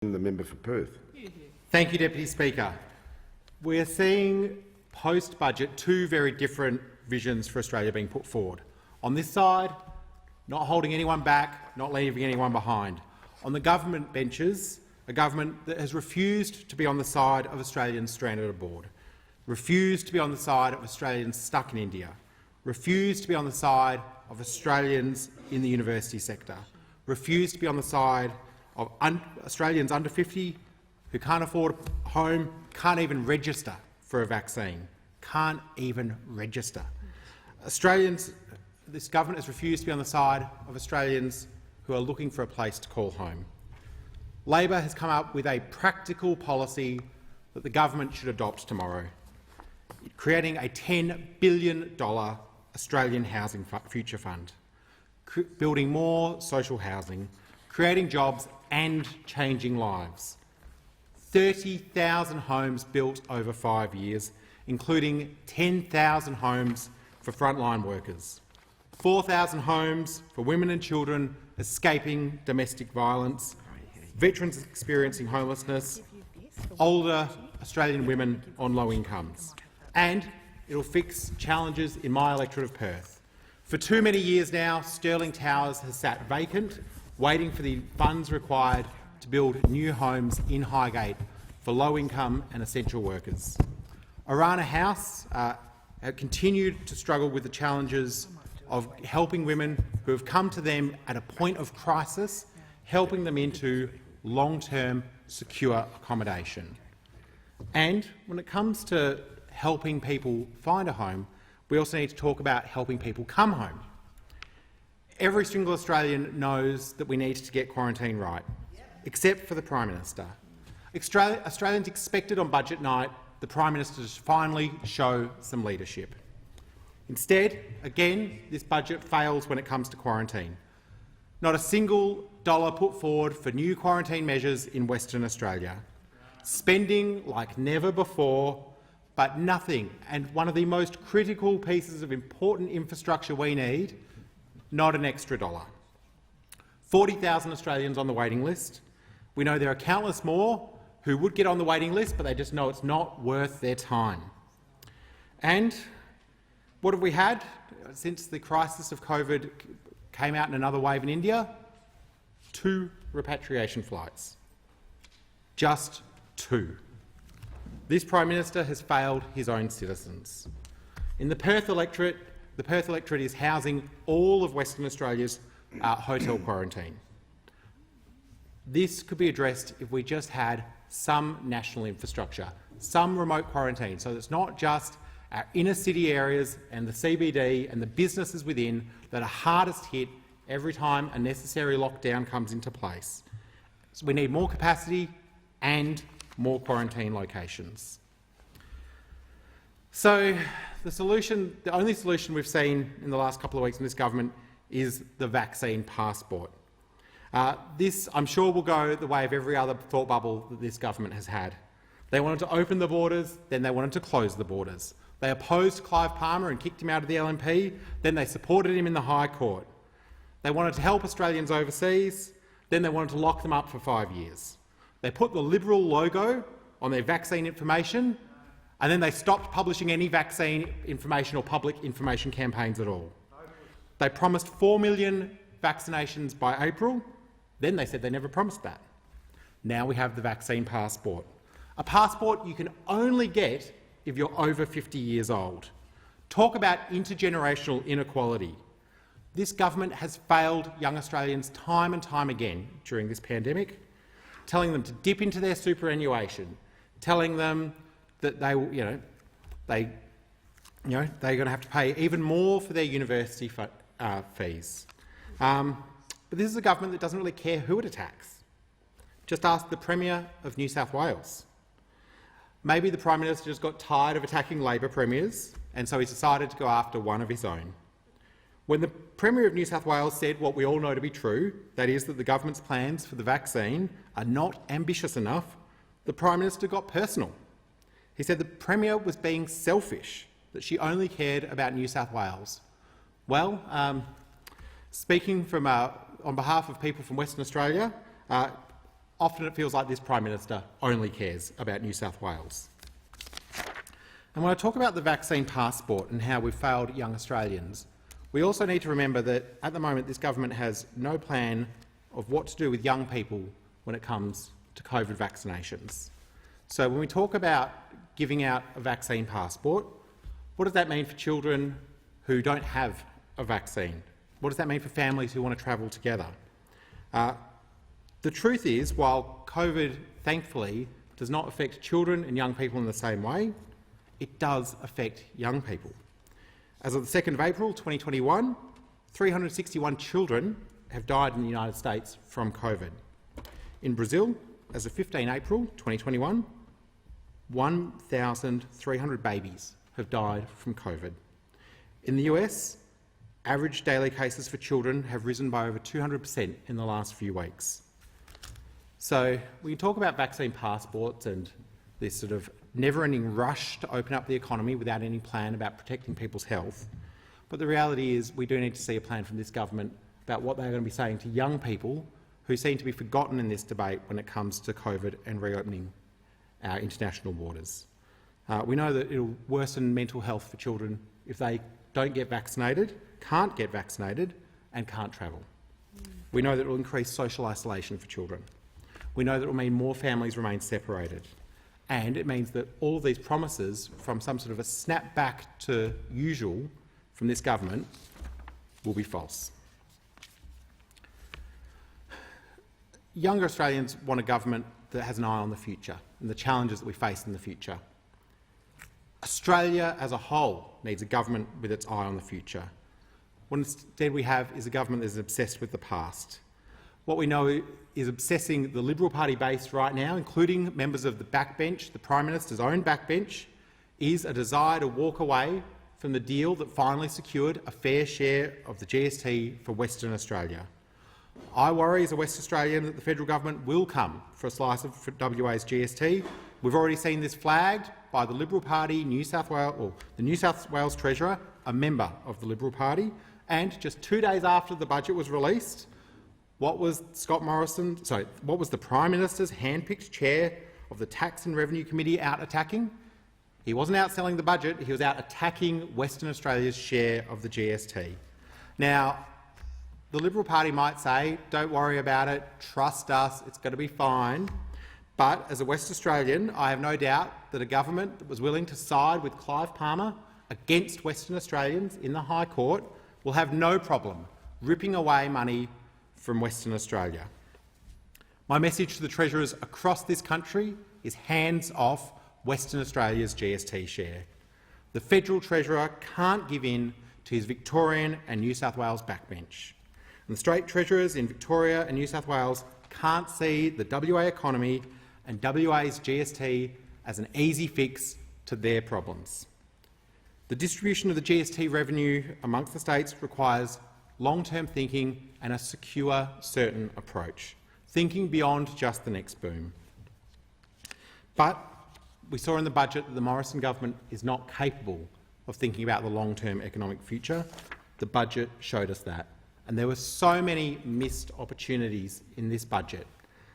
The member for Perth. Thank you, Deputy Speaker. We're seeing post-budget two very different visions for Australia being put forward. On this side, not holding anyone back, not leaving anyone behind. On the government benches, a government that has refused to be on the side of Australians stranded abroad, refused to be on the side of Australians stuck in India, refused to be on the side of Australians in the university sector, refused to be on the side of Australians under 50 who can't afford a home, can't even register for a vaccine, can't even register. This government has refused to be on the side of Australians who are looking for a place to call home. Labor has come up with a practical policy that the government should adopt tomorrow, creating a $10 billion Australian Housing Future Fund, building more social housing, creating jobs and changing lives. 30,000 homes built over 5 years, including 10,000 homes for frontline workers, 4,000 homes for women and children escaping domestic violence, veterans experiencing homelessness, older Australian women on low incomes. And it will fix challenges in my electorate of Perth. For too many years now, Stirling Towers has sat vacant, waiting for the funds required to build new homes in Highgate for low-income and essential workers. Arana House continued to struggle with the challenges of helping women who have come to them at a point of crisis, helping them into long-term secure accommodation. And when it comes to helping people find a home, we also need to talk about helping people come home. Every single Australian knows that we need to get quarantine right, except for the Prime Minister. Australians expected on budget night the Prime Minister to finally show some leadership. Instead, again, this budget fails when it comes to quarantine. Not a single dollar put forward for new quarantine measures in Western Australia. Spending like never before, but nothing, and one of the most critical pieces of important infrastructure we need, not an extra dollar. 40,000 Australians on the waiting list. We know there are countless more who would get on the waiting list, but they just know it's not worth their time. And what have we had since the crisis of COVID came out in another wave in India? 2 repatriation flights. Just 2. This Prime Minister has failed his own citizens. In the Perth electorate is housing all of Western Australia's hotel quarantine. This could be addressed if we just had some national infrastructure, some remote quarantine, so it's not just our inner city areas and the CBD and the businesses within that are hardest hit every time a necessary lockdown comes into place. So we need more capacity and more quarantine locations. So the only solution we've seen in the last couple of weeks in this government is the vaccine passport. This, I'm sure, will go the way of every other thought bubble that this government has had. They wanted to open the borders, then they wanted to close the borders. They opposed Clive Palmer and kicked him out of the LNP, then they supported him in the High Court. They wanted to help Australians overseas, then they wanted to lock them up for 5 years. They put the Liberal logo on their vaccine information, and then they stopped publishing any vaccine information or public information campaigns at all. They promised 4 million vaccinations by April, then they said they never promised that. Now we have the vaccine passport, a passport you can only get if you're over 50 years old. Talk about intergenerational inequality. This government has failed young Australians time and time again during this pandemic, telling them to dip into their superannuation, telling them that they're going to have to pay even more for their university fees. But this is a government that doesn't really care who it attacks. Just ask the Premier of New South Wales. Maybe the Prime Minister just got tired of attacking Labor premiers, and so he's decided to go after one of his own. When the Premier of New South Wales said what we all know to be true, that is that the government's plans for the vaccine are not ambitious enough, the Prime Minister got personal. He said the Premier was being selfish, that she only cared about New South Wales. Well, speaking on behalf of people from Western Australia, often it feels like this Prime Minister only cares about New South Wales. And when I talk about the vaccine passport and how we've failed young Australians, we also need to remember that at the moment this government has no plan of what to do with young people when it comes to COVID vaccinations. So when we talk about giving out a vaccine passport, what does that mean for children who don't have a vaccine? What does that mean for families who want to travel together? The truth is, while COVID, thankfully, does not affect children and young people in the same way, it does affect young people. As of the 2nd of April 2021, 361 children have died in the United States from COVID. In Brazil, as of 15 April 2021, 1,300 babies have died from COVID. In the US, average daily cases for children have risen by over 200% in the last few weeks. So we talk about vaccine passports and this sort of never-ending rush to open up the economy without any plan about protecting people's health. But the reality is we do need to see a plan from this government about what they're going to be saying to young people who seem to be forgotten in this debate when it comes to COVID and reopening our international borders. We know that it will worsen mental health for children if they don't get vaccinated, can't get vaccinated and can't travel. We know that it will increase social isolation for children. We know that it will mean more families remain separated. And it means that all of these promises from some sort of a snap back to usual from this government will be false. Younger Australians want a government that has an eye on the future and the challenges that we face in the future. Australia as a whole needs a government with its eye on the future. What instead we have is a government that is obsessed with the past. What we know is obsessing the Liberal Party base right now, including members of the backbench, the Prime Minister's own backbench, is a desire to walk away from the deal that finally secured a fair share of the GST for Western Australia. I worry as a West Australian that the federal government will come for a slice of WA's GST. We've already seen this flagged by the Liberal Party, the New South Wales Treasurer, a member of the Liberal Party, and just 2 days after the budget was released, what was the Prime Minister's hand-picked chair of the Tax and Revenue Committee out attacking? He wasn't out selling the budget, he was out attacking Western Australia's share of the GST. Now, the Liberal Party might say, don't worry about it, trust us, it's going to be fine. But as a West Australian, I have no doubt that a government that was willing to side with Clive Palmer against Western Australians in the High Court will have no problem ripping away money from Western Australia. My message to the Treasurers across this country is hands off Western Australia's GST share. The Federal Treasurer can't give in to his Victorian and New South Wales backbench. And the State Treasurers in Victoria and New South Wales can't see the WA economy and WA's GST as an easy fix to their problems. The distribution of the GST revenue amongst the states requires long-term thinking and a secure, certain approach, thinking beyond just the next boom. But we saw in the budget that the Morrison government is not capable of thinking about the long-term economic future. The budget showed us that. And there were so many missed opportunities in this budget.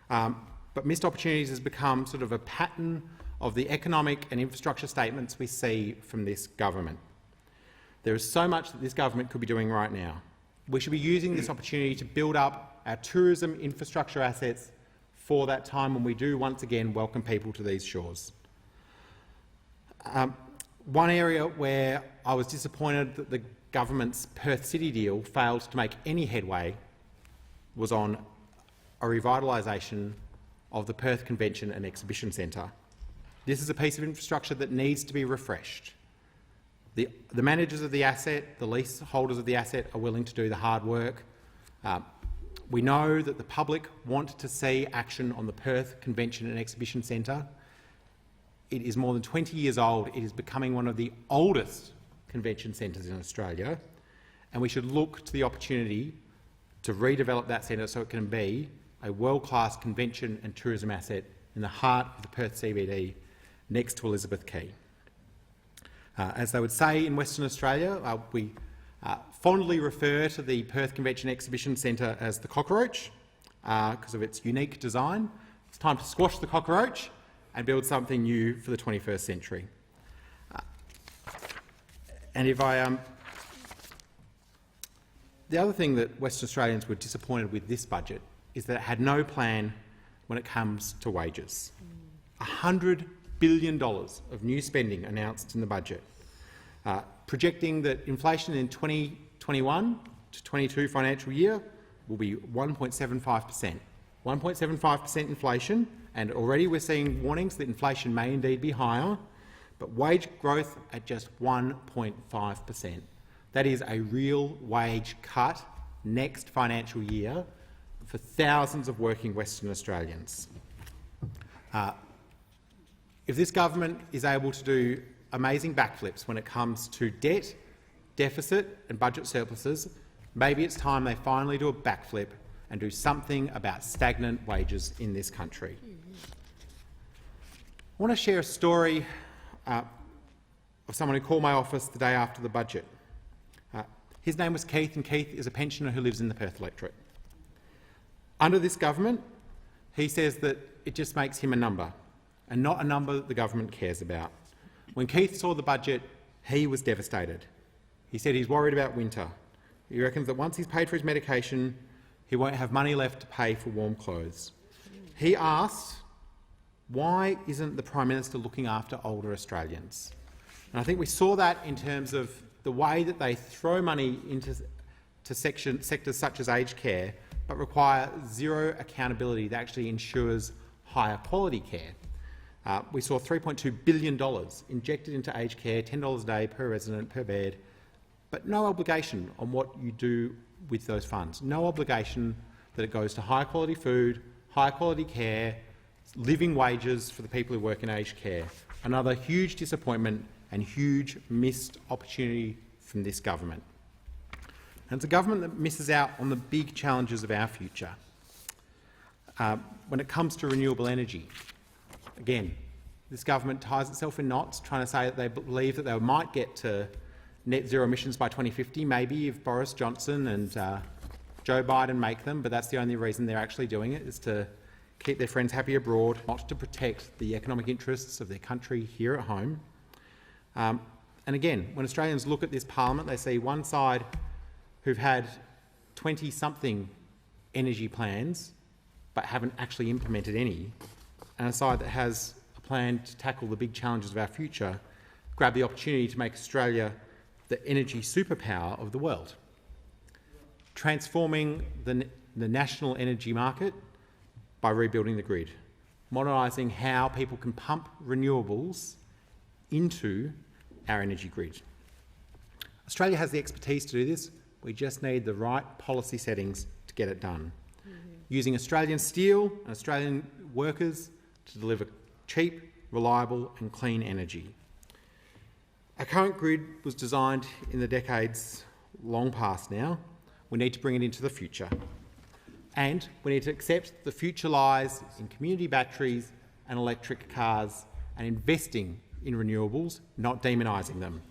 But missed opportunities has become sort of a pattern of the economic and infrastructure statements we see from this government. There is so much that this government could be doing right now. We should be using this opportunity to build up our tourism infrastructure assets for that time when we do once again welcome people to these shores. One area where I was disappointed that the government's Perth City deal failed to make any headway was on a revitalisation of the Perth Convention and Exhibition Centre. This is a piece of infrastructure that needs to be refreshed. The managers of the asset, the leaseholders of the asset, are willing to do the hard work. We know that the public want to see action on the Perth Convention and Exhibition Centre. It is more than 20 years old. It is becoming one of the oldest convention centres in Australia, and we should look to the opportunity to redevelop that centre so it can be a world-class convention and tourism asset in the heart of the Perth CBD next to Elizabeth Quay. As they would say in Western Australia, we fondly refer to the Perth Convention Exhibition Centre as the cockroach because of its unique design. It's time to squash the cockroach and build something new for the 21st century. And if I... The other thing that Western Australians were disappointed with this budget is that it had no plan when it comes to wages. $100 billion of new spending announced in the budget, projecting that inflation in 2021 to 22 financial year will be 1.75%. 1.75% inflation, and already we're seeing warnings that inflation may indeed be higher, but wage growth at just 1.5%. That is a real wage cut next financial year for thousands of working Western Australians. If this government is able to do amazing backflips when it comes to debt, deficit and budget surpluses, maybe it's time they finally do a backflip and do something about stagnant wages in this country. I want to share a story of someone who called my office the day after the budget. His name was Keith, and Keith is a pensioner who lives in the Perth electorate. Under this government, he says that it just makes him a number, and not a number that the government cares about. When Keith saw the budget, he was devastated. He said he's worried about winter. He reckons that once he's paid for his medication, he won't have money left to pay for warm clothes. He asked, why isn't the Prime Minister looking after older Australians? And I think we saw that in terms of the way that they throw money into sectors such as aged care, but require zero accountability that actually ensures higher quality care. We saw $3.2 billion injected into aged care, $10 a day per resident, per bed, but no obligation on what you do with those funds. No obligation that it goes to high quality food, high quality care, living wages for the people who work in aged care. Another huge disappointment and huge missed opportunity from this government. And it's a government that misses out on the big challenges of our future. When it comes to renewable energy, again, this government ties itself in knots, trying to say that they believe that they might get to net zero emissions by 2050, maybe if Boris Johnson and Joe Biden make them, but that's the only reason they're actually doing it, is to keep their friends happy abroad, not to protect the economic interests of their country here at home. And again, when Australians look at this parliament, they see one side who've had 20-something energy plans but haven't actually implemented any, and a side that has a plan to tackle the big challenges of our future, grab the opportunity to make Australia the energy superpower of the world. Transforming the national energy market by rebuilding the grid, modernising how people can pump renewables into our energy grid. Australia has the expertise to do this. We just need the right policy settings to get it done. Using Australian steel and Australian workers to deliver cheap, reliable and clean energy. Our current grid was designed in the decades long past now. We need to bring it into the future. And we need to accept the future lies in community batteries and electric cars and investing in renewables, not demonising them.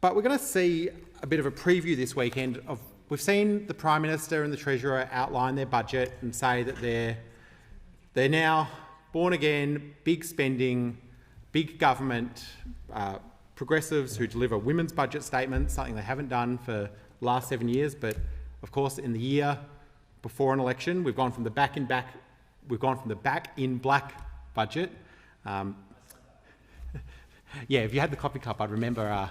But we're going to see a bit of a preview this weekend of... We've seen the Prime Minister and the Treasurer outline their budget and say that they're now born again, big spending, big government, progressives who deliver women's budget statements, something they haven't done for the last 7 years. But of course, in the year before an election, we've gone from the back in black budget. Yeah, if you had the coffee cup, I'd remember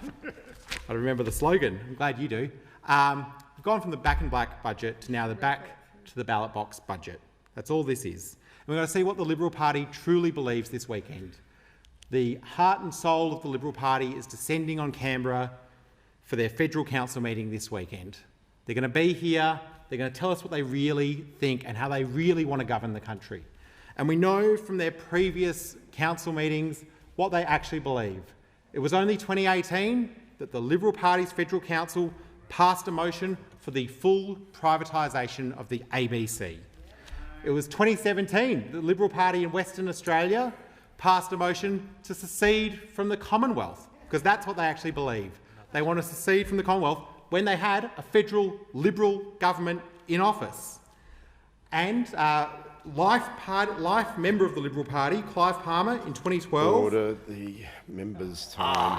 the slogan. I'm glad you do. We've gone from the back in black budget to now the back to the ballot box budget. That's all this is. And we're going to see what the Liberal Party truly believes this weekend. The heart and soul of the Liberal Party is descending on Canberra for their federal council meeting this weekend. They're going to be here. They're going to tell us what they really think and how they really want to govern the country. And we know from their previous council meetings what they actually believe. It was only 2018 that the Liberal Party's federal council passed a motion for the full privatisation of the ABC. It was 2017 the Liberal Party in Western Australia passed a motion to secede from the Commonwealth, because that's what they actually believe. They want to secede from the Commonwealth when they had a federal Liberal government in office. And life member of the Liberal Party, Clive Palmer, in 2012. Order. The member's time